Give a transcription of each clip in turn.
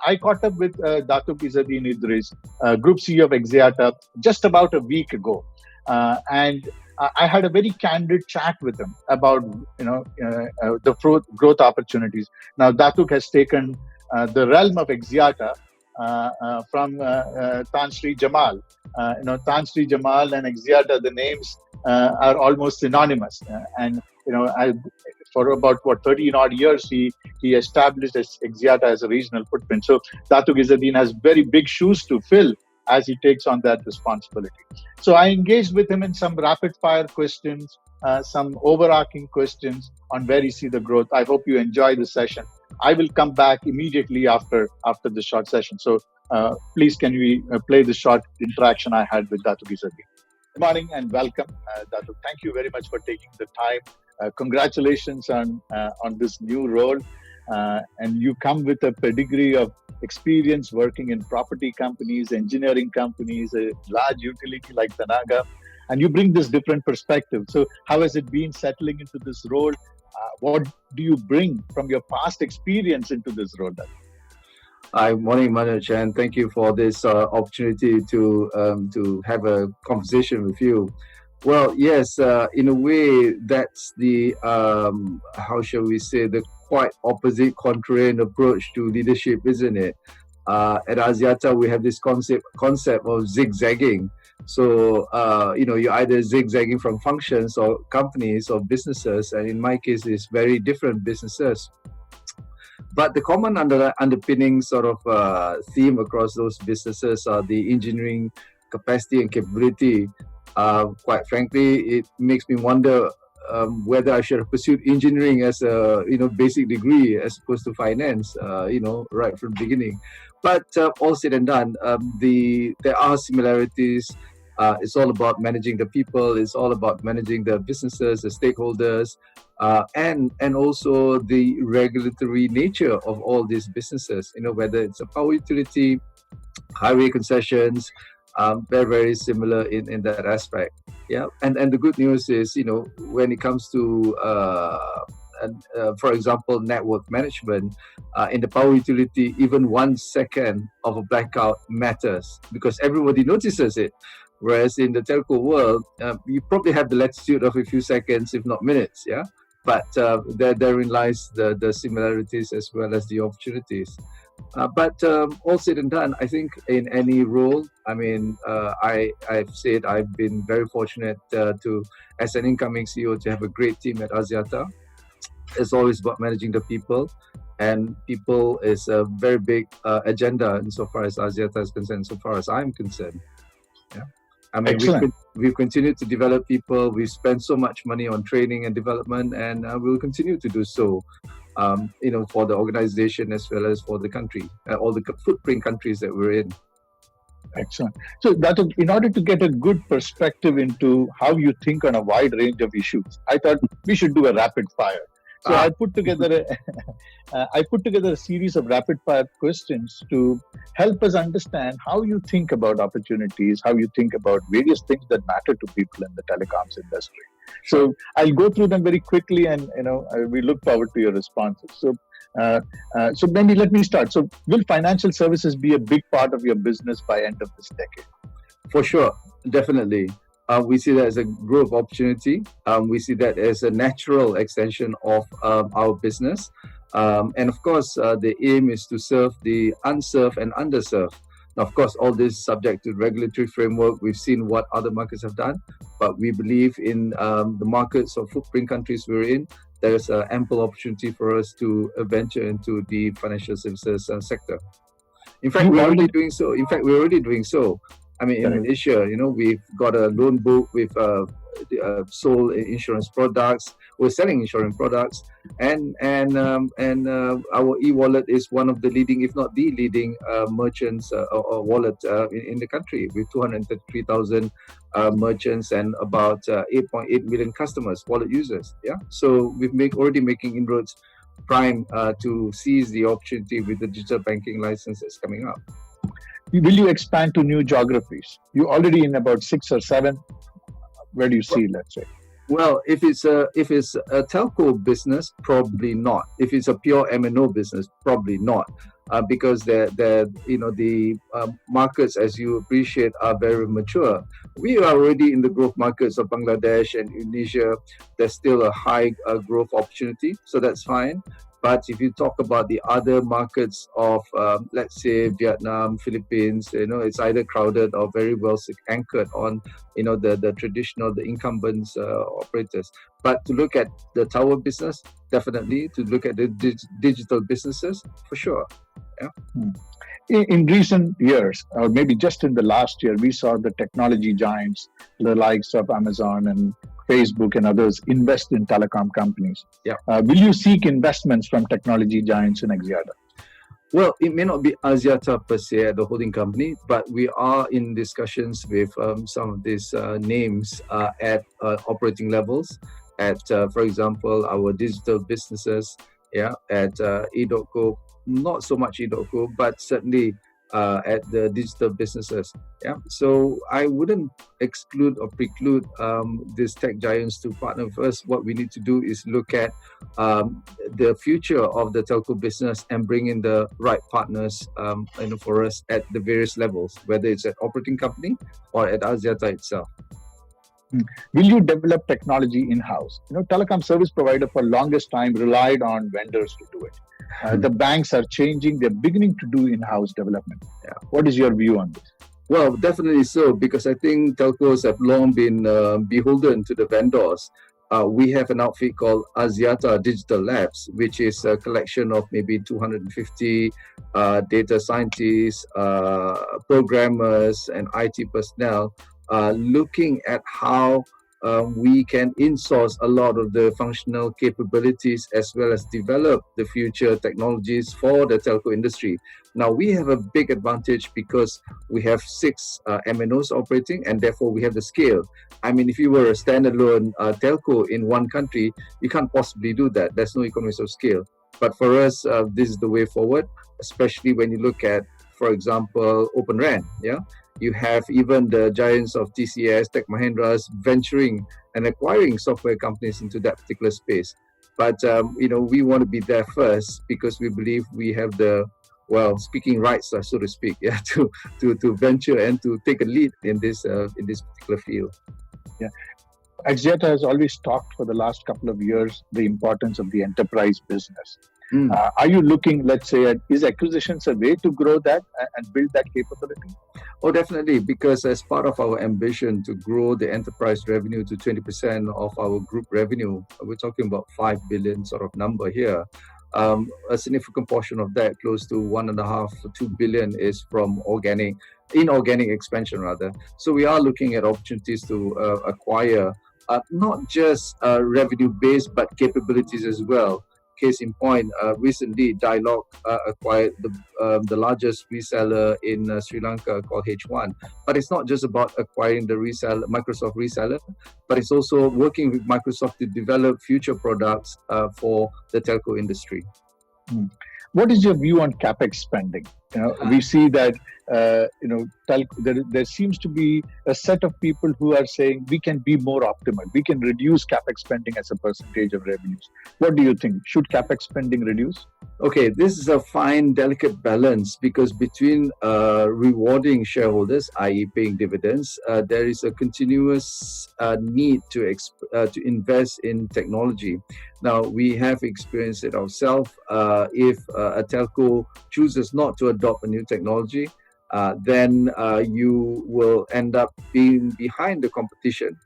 I caught up with Datuk Izzeddin Idris, Group CEO of Axiata, just about a week ago, and I had a very candid chat with him about the growth opportunities. Now, Datuk has taken the realm of Axiata from Tan Sri Jamal. Tan Sri Jamal and Axiata, the names are almost synonymous, and for about 13 odd years, he established Axiata as a regional footprint. So Datuk Izzeddin has very big shoes to fill as he takes on that responsibility. So I engaged with him in some rapid fire questions, some overarching questions on where you see the growth. I hope you enjoy the session. I will come back immediately after the short session. So please, can we play the short interaction I had with Datuk Izzeddin? Good morning and welcome, Datuk. Thank you very much for taking the time. Congratulations on this new role, and you come with a pedigree of experience working in property companies, engineering companies, a large utility like Tenaga, and you bring this different perspective. So how has it been settling into this role? What do you bring from your past experience into this role? Hi, morning, Manoj, and thank you for this opportunity to have a conversation with you. Well, yes, in a way, that's the how shall we say, the quite opposite, contrarian approach to leadership, isn't it? At Axiata, we have this concept of zigzagging. So, you're either zigzagging from functions or companies or businesses, and in my case, it's very different businesses. But the common underpinning sort of theme across those businesses are the engineering capacity and capability. Quite frankly, it makes me wonder whether I should have pursued engineering as a basic degree as opposed to finance, right from the beginning. But all said and done, there are similarities. It's all about managing the people. It's all about managing the businesses, the stakeholders, and also the regulatory nature of all these businesses. Whether it's a power utility, highway concessions, very, very similar in that aspect. Yeah, and the good news is, when it comes to for example, network management, in the power utility, even 1 second of a blackout matters because everybody notices it. Whereas in the telco world, you probably have the latitude of a few seconds, if not minutes. Yeah, but therein lies the similarities as well as the opportunities. But all said and done, I think in any role, I mean, I've said I've been very fortunate to, as an incoming CEO, to have a great team at Axiata. It's always about managing the people, and people is a very big agenda insofar as Axiata is concerned, so far as I'm concerned. Yeah. I mean, we've continued to develop people. We've spent so much money on training and development, and we'll continue to do so. For the organization as well as for the country, all the footprint countries that we're in. Excellent. So, Datuk, in order to get a good perspective into how you think on a wide range of issues, I thought we should do a rapid fire. So I put together a series of rapid fire questions to help us understand how you think about opportunities, how you think about various things that matter to people in the telecoms industry. So I'll go through them very quickly, and we look forward to your responses. So maybe let me start. So will financial services be a big part of your business by end of this decade? For sure, definitely. We see that as a growth opportunity. We see that as a natural extension of our business. And of course, the aim is to serve the unserved and underserved. Now, of course, all this subject to regulatory framework. We've seen what other markets have done, but we believe in the markets or footprint countries we're in, there's ample opportunity for us to venture into the financial services sector. In fact, we're already doing so. I mean, in Malaysia, we've got a loan book, we've sold insurance products, we're selling insurance products, and our e-wallet is one of the leading, if not the leading, merchants or wallet in the country, with 233,000 merchants and about 8.8 million customers, wallet users. Yeah, so we've already making inroads prime to seize the opportunity with the digital banking license that's coming up. Will you expand to new geographies? You're already in about 6 or 7. Where do you see, let's say? Well, if it's a telco business, probably not. If it's a pure MNO business, probably not, because the markets, as you appreciate, are very mature. We are already in the growth markets of Bangladesh and Indonesia. There's still a high growth opportunity, so that's fine. But if you talk about the other markets of, let's say, Vietnam, Philippines, it's either crowded or very well anchored on the traditional, the incumbents operators. But to look at the tower business, definitely. To look at the digital businesses, for sure. Yeah. In recent years, or maybe just in the last year, we saw the technology giants, the likes of Amazon and Facebook and others, invest in telecom companies. Yeah. Will you seek investments from technology giants in Axiata? Well, it may not be Axiata per se, the holding company, but we are in discussions with some of these names at operating levels. At, for example, our digital businesses, yeah, at edotco, not so much edotco, but certainly at the digital businesses. Yeah, so I wouldn't exclude or preclude these tech giants to partner with us. What we need to do is look at the future of the telco business and bring in the right partners, for us at the various levels, whether it's at operating company or at Axiata itself. Will you develop technology in-house? Telecom service provider for longest time relied on vendors to do it. The banks are changing; they're beginning to do in-house development. Yeah. What is your view on this? Well, definitely so, because I think telcos have long been beholden to the vendors. We have an outfit called Axiata Digital Labs, which is a collection of maybe 250 data scientists, programmers, and IT personnel looking at how we can insource a lot of the functional capabilities as well as develop the future technologies for the telco industry. Now, we have a big advantage because we have 6 MNOs operating, and therefore we have the scale. I mean, if you were a standalone telco in one country, you can't possibly do that. There's no economies of scale. But for us, this is the way forward, especially when you look at, for example, Open RAN. Yeah, you have even the giants of TCS, Tech Mahindras venturing and acquiring software companies into that particular space. But we want to be there first because we believe we have the speaking rights, so to speak, yeah, to venture and to take a lead in this particular field. Yeah. Axiata has always talked for the last couple of years the importance of the enterprise business. Are you looking, let's say, is acquisitions a way to grow that and build that capability? Oh, definitely, because as part of our ambition to grow the enterprise revenue to 20% of our group revenue, we're talking about 5 billion sort of number here. A significant portion of that, close to 1.5 to 2 billion, is from inorganic expansion rather. So we are looking at opportunities to acquire not just revenue based but capabilities as well. Case in point, recently Dialog acquired the largest reseller in Sri Lanka called H1. But it's not just about acquiring the Microsoft reseller, but it's also working with Microsoft to develop future products for the telco industry. What is your view on capex spending? We see that there seems to be a set of people who are saying we can be more optimal. We can reduce capex spending as a percentage of revenues. What do you think? Should capex spending reduce? Okay, this is a fine, delicate balance because between rewarding shareholders, i.e., paying dividends, there is a continuous need to invest in technology. Now, we have experienced it ourselves. If a telco chooses not to adopt a new technology, then you will end up being behind the competition.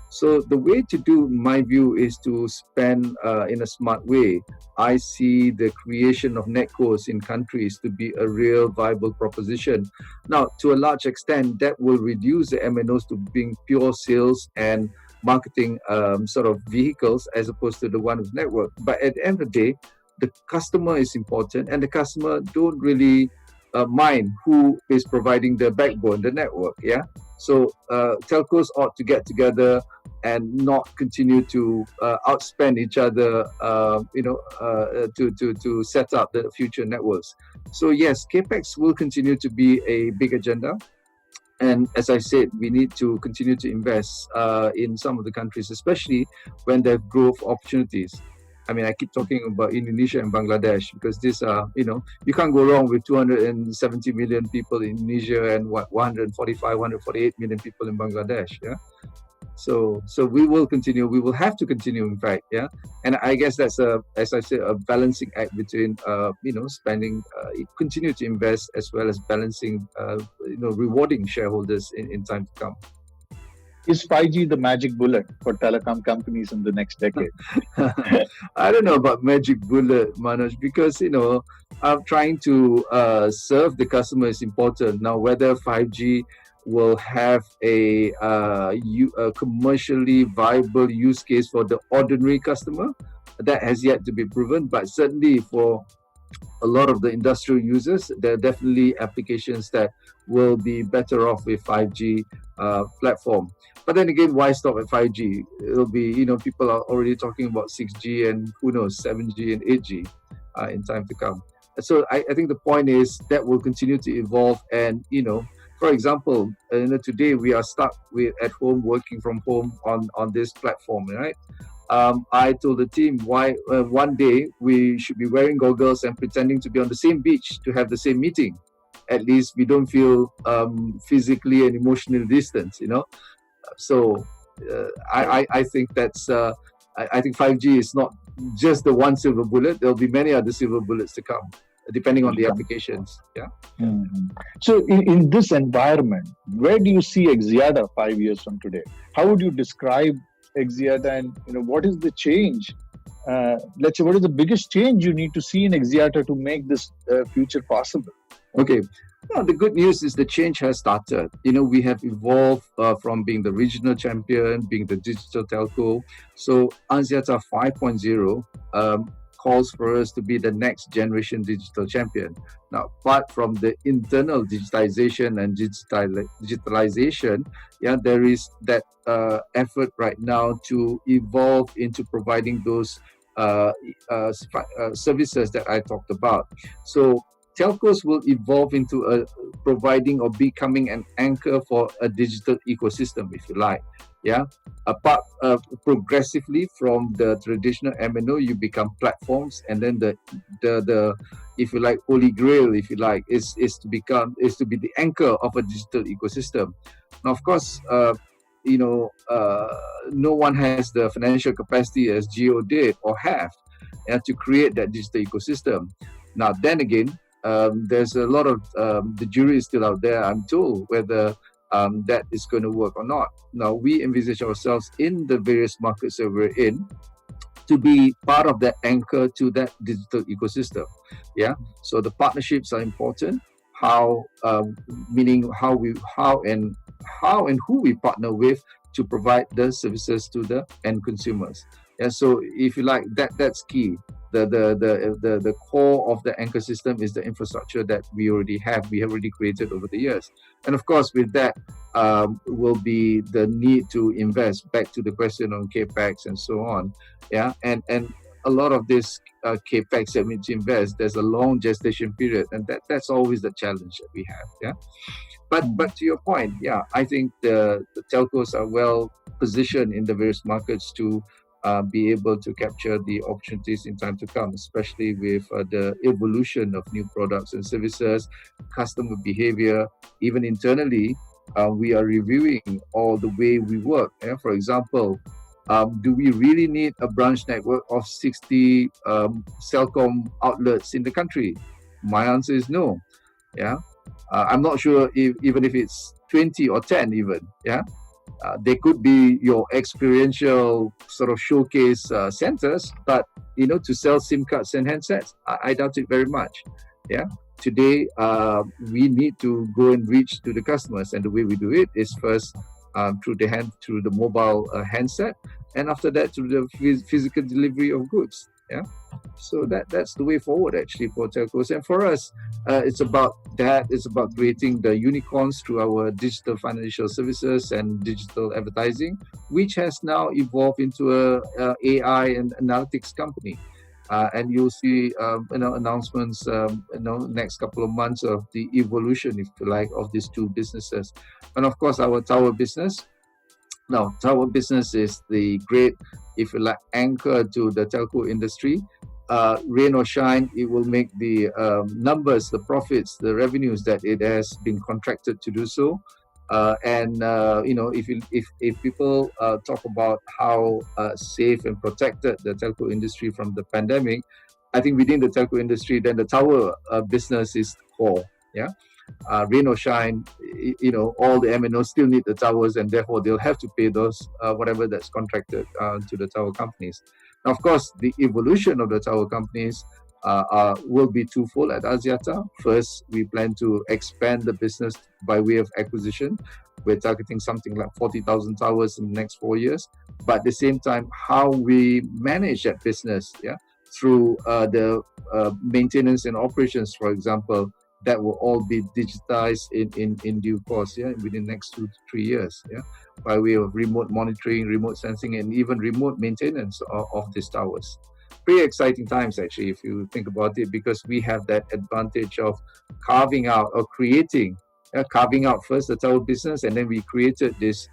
So the way to do, in my view, is to spend in a smart way. I see the creation of netcos in countries to be a real viable proposition. Now, to a large extent, that will reduce the MNOs to being pure sales and marketing sort of vehicles as opposed to the one with network. But at the end of the day, the customer is important, and the customer don't really mind who is providing the backbone, the network. Yeah. So telcos ought to get together and not continue to outspend each other, to set up the future networks. So yes, capex will continue to be a big agenda. And as I said, we need to continue to invest in some of the countries, especially when there are growth opportunities. I mean, I keep talking about Indonesia and Bangladesh because these are, you can't go wrong with 270 million people in Indonesia and 145, 148 million people in Bangladesh. Yeah. So we will continue. We will have to continue, in fact, yeah. And I guess that's as I said, a balancing act between, spending, continue to invest as well as balancing, rewarding shareholders in time to come. Is 5G the magic bullet for telecom companies in the next decade? I don't know about magic bullet, Manoj, because I'm trying to serve the customer is important. Now, whether 5G will have a commercially viable use case for the ordinary customer, that has yet to be proven. But certainly for a lot of the industrial users, there are definitely applications that will be better off with 5G platform. But then again, why stop at 5G? It'll be, people are already talking about 6G and who knows, 7G and 8G in time to come. So I think the point is that will continue to evolve. And, for example, today we are stuck at home, working from home on this platform, right? I told the team why one day we should be wearing goggles and pretending to be on the same beach to have the same meeting. At least we don't feel physically and emotionally distant, So I think that's I think 5G is not just the one silver bullet. There'll be many other silver bullets to come, depending on the applications. Yeah. Mm-hmm. So in this environment, where do you see Axiata 5 years from today? How would you describe Axiata, and what is the change? Let's say, what is the biggest change you need to see in Axiata to make this future possible? Okay. Well, the good news is the change has started. We have evolved from being the regional champion, being the digital telco. So Axiata 5.0 calls for us to be the next generation digital champion. Now, apart from the internal digitization and digitalization, there is that effort right now to evolve into providing those services that I talked about. So telcos will evolve into providing or becoming an anchor for a digital ecosystem, if you like. Yeah, apart progressively from the traditional MNO, you become platforms, and then the if you like, holy grail, if you like, is to be the anchor of a digital ecosystem. Now, of course, no one has the financial capacity as Jio did or have to create that digital ecosystem. Now, then again, there's a lot of the jury is still out there, I'm told, whether that is going to work or not. Now, we envisage ourselves in the various markets that we're in to be part of that anchor to that digital ecosystem. Yeah. So the partnerships are important. Meaning how and who we partner with to provide the services to the end consumers. Yeah. So if you like, that's key. The core of the anchor system is the infrastructure that we already have. We have already created over the years, and of course, with that will be the need to invest. Back to the question on capex and so on, yeah, and a lot of this capex that we need to invest. There's a long gestation period, and that's always the challenge that we have. Yeah, but to your point, yeah, I think the telcos are well positioned in the various markets to be able to capture the opportunities in time to come, especially with the evolution of new products and services, customer behavior. Even internally, we are reviewing all the way we work. Yeah? For example, do we really need a branch network of 60 Celcom outlets in the country? My answer is no. Yeah, I'm not sure even if it's 20 or 10 even. Yeah. They could be your experiential sort of showcase centers, but to sell SIM cards and handsets, I doubt it very much. Yeah. Today, we need to go and reach to the customers, and the way we do it is first through the mobile handset, and after that through the physical delivery of goods. Yeah. So that's the way forward actually for telcos, and for us, it's about that. It's about creating the unicorns through our digital financial services and digital advertising, which has now evolved into a AI and analytics company. And you'll see announcements next couple of months of the evolution, if you like, of these two businesses. And of course, our tower business. Now, tower business is the great, if you like, anchor to the telco industry. Rain or shine, it will make the numbers, the profits, the revenues that it has been contracted to do so. If people talk about how safe and protected the telco industry from the pandemic, I think within the telco industry, then the tower business is core. Yeah. Rain or shine, all the MNOs still need the towers, and therefore they'll have to pay those whatever that's contracted to the tower companies. Now, of course, the evolution of the tower companies will be twofold at Axiata. First, we plan to expand the business by way of acquisition. We're targeting something like 40,000 towers in the next 4 years. But at the same time, how we manage that business, through the maintenance and operations, for example, that will all be digitized in due course, within the next 2 to 3 years, by way of remote monitoring, remote sensing, and even remote maintenance of these towers. Pretty exciting times, actually, if you think about it, because we have that advantage of carving out first the tower business, and then we created this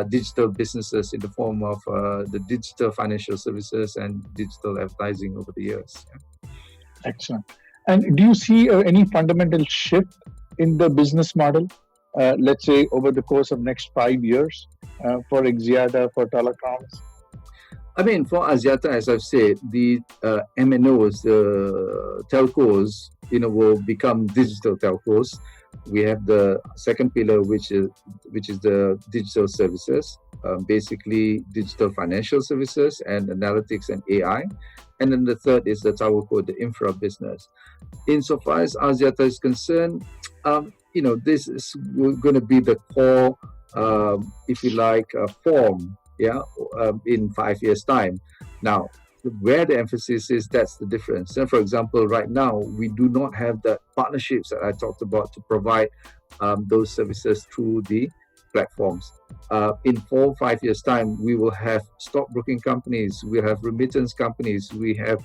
digital businesses in the form of the digital financial services and digital advertising over the years. Excellent. And do you see any fundamental shift in the business model, let's say over the course of next 5 years for Axiata, for telecoms? I mean, for Axiata, as I've said, the MNOs, the telcos, will become digital telcos. We have the second pillar, which is the digital services, basically digital financial services and analytics and AI. And then the third is the TowerCo, the infra business. Insofar as Axiata is concerned, this is going to be the core, if you like, form, in 5 years' time. Now, where the emphasis is, that's the difference. And for example, right now, we do not have the partnerships that I talked about to provide those services through the platforms. In 4 or 5 years' time, we will have stockbroking companies, we have remittance companies, we have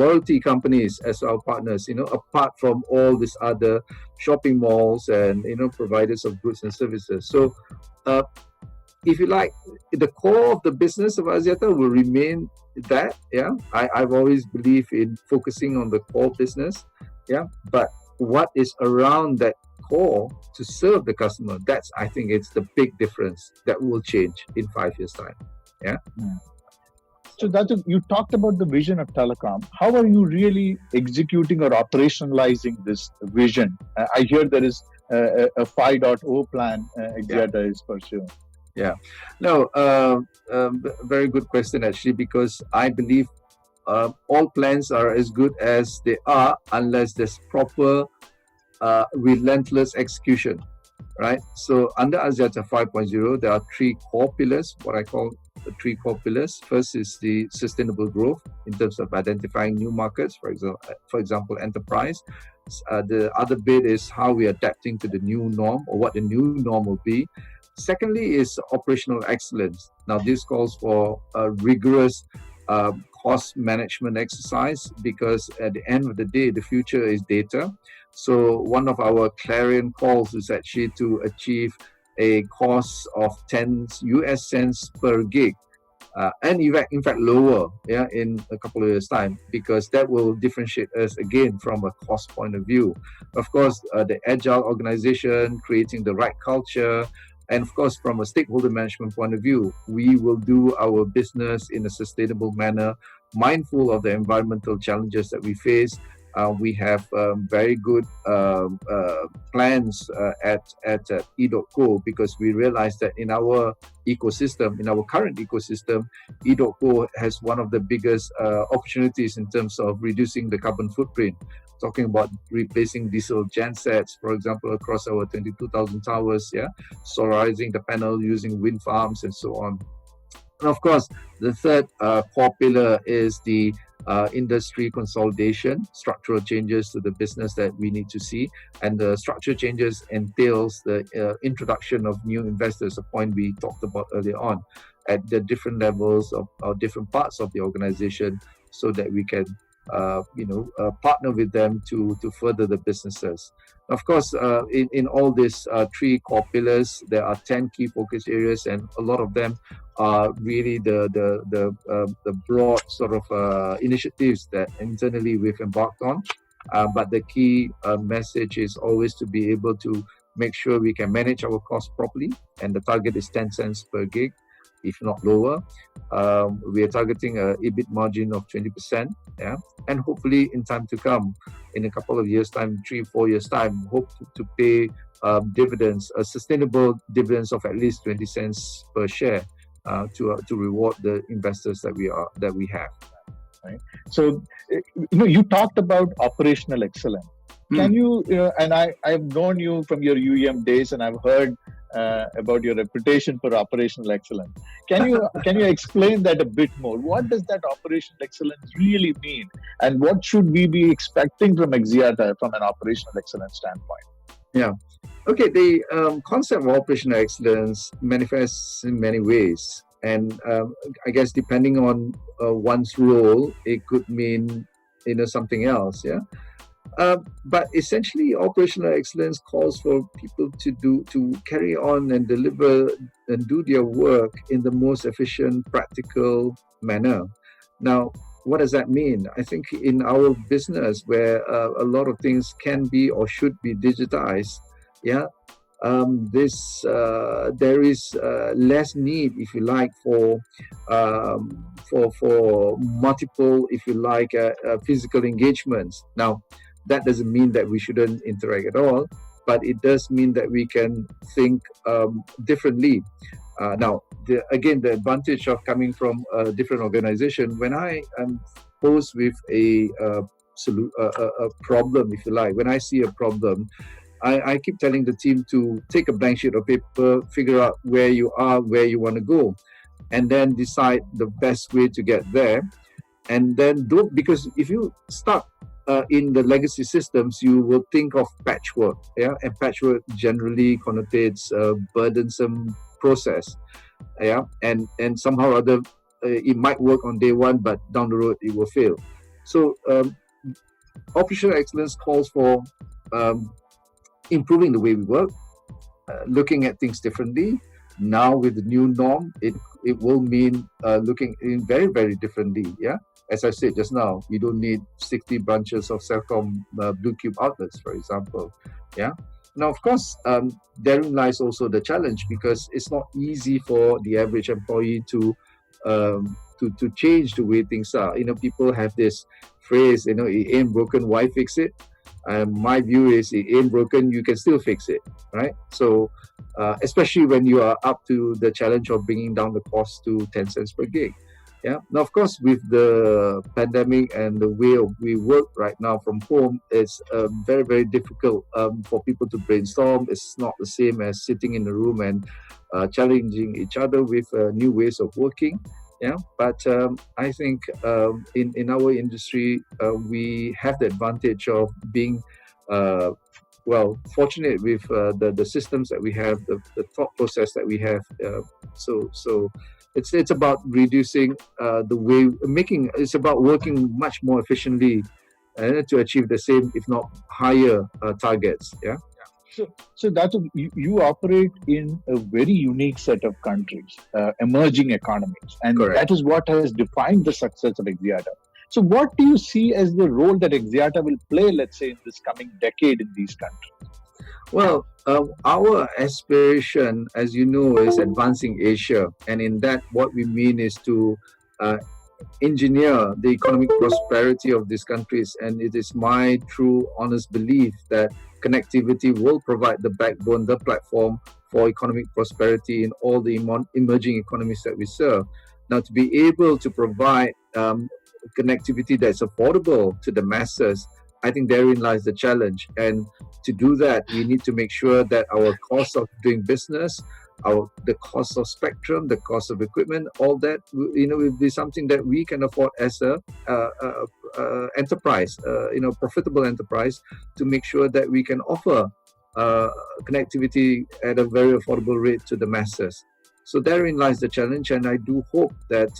loyalty companies as our partners, apart from all these other shopping malls and providers of goods and services. So if you like, the core of the business of Axiata will remain that. I've always believed in focusing on the core business, but what is around that core to serve the customer, I think it's the big difference that will change in 5 years' time. So Datuk, you talked about the vision of telecom. How are you really executing or operationalizing this vision? I hear there is a 5.0 plan Axiata is pursuing. No, very good question, actually, because I believe all plans are as good as they are unless there's proper relentless execution, right? So under Axiata 5.0, there are 3 core pillars, what I call the 3 core pillars. First is the sustainable growth in terms of identifying new markets, for example, enterprise. The other bit is how we are adapting to the new norm, or what the new norm will be. Secondly is operational excellence. Now, this calls for a rigorous cost management exercise, because at the end of the day, the future is data. So one of our clarion calls is actually to achieve a cost of 10 US cents per gig, and in fact lower, in a couple of years' time, because that will differentiate us again from a cost point of view. Of course, the agile organization, creating the right culture, and of course, from a stakeholder management point of view, we will do our business in a sustainable manner, mindful of the environmental challenges that we face. We have very good plans at edotco, because we realize that in our ecosystem, in our current ecosystem, edotco has one of the biggest opportunities in terms of reducing the carbon footprint. Talking about replacing diesel gensets, for example, across our 22,000 towers, solarizing the panel using wind farms and so on. And of course, the third core pillar is the industry consolidation, structural changes to the business that we need to see. And the structural changes entails the introduction of new investors, a point we talked about earlier on. at the different levels of or different parts of the organization, so that we can partner with them to further the businesses. Of course, in all these three core pillars, there are 10 key focus areas, and a lot of them are really the broad sort of initiatives that internally we've embarked on. But the key message is always to be able to make sure we can manage our costs properly, and the target is 10 cents per gig, if not lower. We are targeting a EBIT margin of 20%, yeah, and hopefully in time to come, in a couple of years' time, 3-4 years' time, hope to pay dividends, sustainable dividends of at least 20 cents per share, to reward the investors that we have. Right. So, you talked about operational excellence. Can you, and I've known you from your UEM days, and I've heard about your reputation for operational excellence. Can you explain that a bit more? What does that operational excellence really mean, and what should we be expecting from Axiata from an operational excellence standpoint? Yeah. Okay. The concept of operational excellence manifests in many ways, and I guess depending on one's role, it could mean something else. Yeah. But essentially, operational excellence calls for people to carry on and deliver and do their work in the most efficient, practical manner. Now, what does that mean? I think in our business, where a lot of things can be or should be digitized, yeah, there is less need, if you like, for multiple, if you like, physical engagements. Now, that doesn't mean that we shouldn't interact at all, but it does mean that we can think differently. Now, the advantage of coming from a different organization, when I am posed with a problem, if you like, when I see a problem, I keep telling the team to take a blank sheet of paper, figure out where you are, where you want to go, and then decide the best way to get there. And then because if you start in the legacy systems, you will think of patchwork, yeah, and patchwork generally connotates a burdensome process, yeah, and somehow or other it might work on day one, but down the road it will fail. So operational excellence calls for improving the way we work, looking at things differently. Now with the new norm, it will mean looking in very, very differently, yeah. As I said just now, you don't need 60 branches of Celcom Blue Cube outlets, for example. Yeah. Now, of course, therein lies also the challenge, because it's not easy for the average employee to change the way things are. People have this phrase, it ain't broken, why fix it? My view is, it ain't broken, you can still fix it, right? So, especially when you are up to the challenge of bringing down the cost to 10 cents per gig. Yeah. Now, of course, with the pandemic and the way we work right now from home, it's very, very difficult for people to brainstorm. It's not the same as sitting in the room and challenging each other with new ways of working. Yeah. But I think in our industry, we have the advantage of being fortunate with the systems that we have, the thought process that we have. So it's about reducing the way it's about working much more efficiently to achieve the same, if not higher, targets. Yeah. So Datu, you operate in a very unique set of countries, emerging economies, and Correct. That is what has defined the success of Axiata. So what do you see as the role that Axiata will play, let's say, in this coming decade in these countries? Well, our aspiration, as you know, is advancing Asia. And in that, what we mean is to engineer the economic prosperity of these countries. And it is my true, honest belief that connectivity will provide the backbone, the platform for economic prosperity in all the emerging economies that we serve. Now, to be able to provide connectivity that's affordable to the masses, I think therein lies the challenge. And to do that, we need to make sure that our cost of doing business, the cost of spectrum, the cost of equipment, all that, will be something that we can afford as a enterprise, profitable enterprise, to make sure that we can offer connectivity at a very affordable rate to the masses. So therein lies the challenge, and I do hope that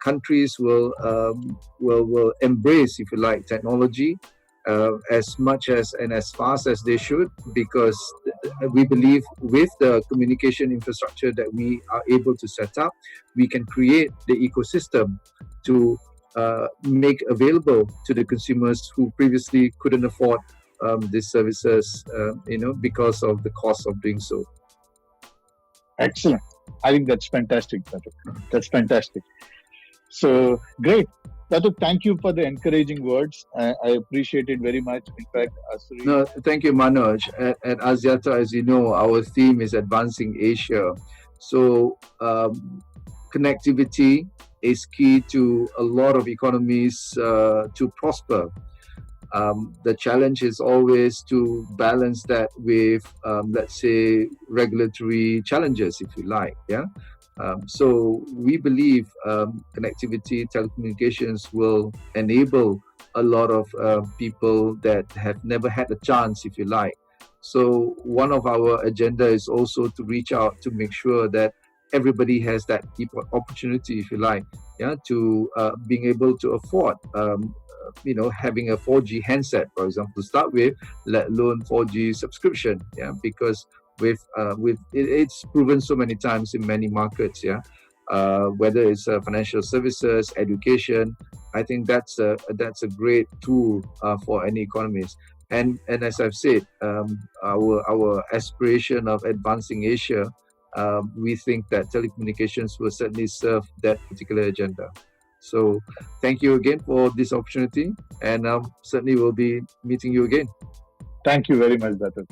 countries will embrace, if you like, technology as much as and as fast as they should, because we believe with the communication infrastructure that we are able to set up, we can create the ecosystem to make available to the consumers who previously couldn't afford these services, because of the cost of doing so. Excellent. I think that's fantastic, Datuk. That's fantastic. So great. Datuk, thank you for the encouraging words. I appreciate it very much. In fact, Asuri. No, thank you, Manoj. At Axiata, as you know, our theme is advancing Asia. So connectivity is key to a lot of economies to prosper. The challenge is always to balance that with, let's say, regulatory challenges, if you like. Yeah. So we believe connectivity, telecommunications will enable a lot of people that have never had a chance, if you like. So one of our agenda is also to reach out to make sure that everybody has that opportunity, if you like, to being able to afford having a 4G handset, for example, to start with, let alone 4G subscription, because it's proven so many times in many markets, whether it's financial services, education. I think that's a great tool for any economist. And as I've said, our aspiration of advancing Asia, we think that telecommunications will certainly serve that particular agenda. So thank you again for this opportunity, and certainly we'll be meeting you again. Thank you very much, Datuk.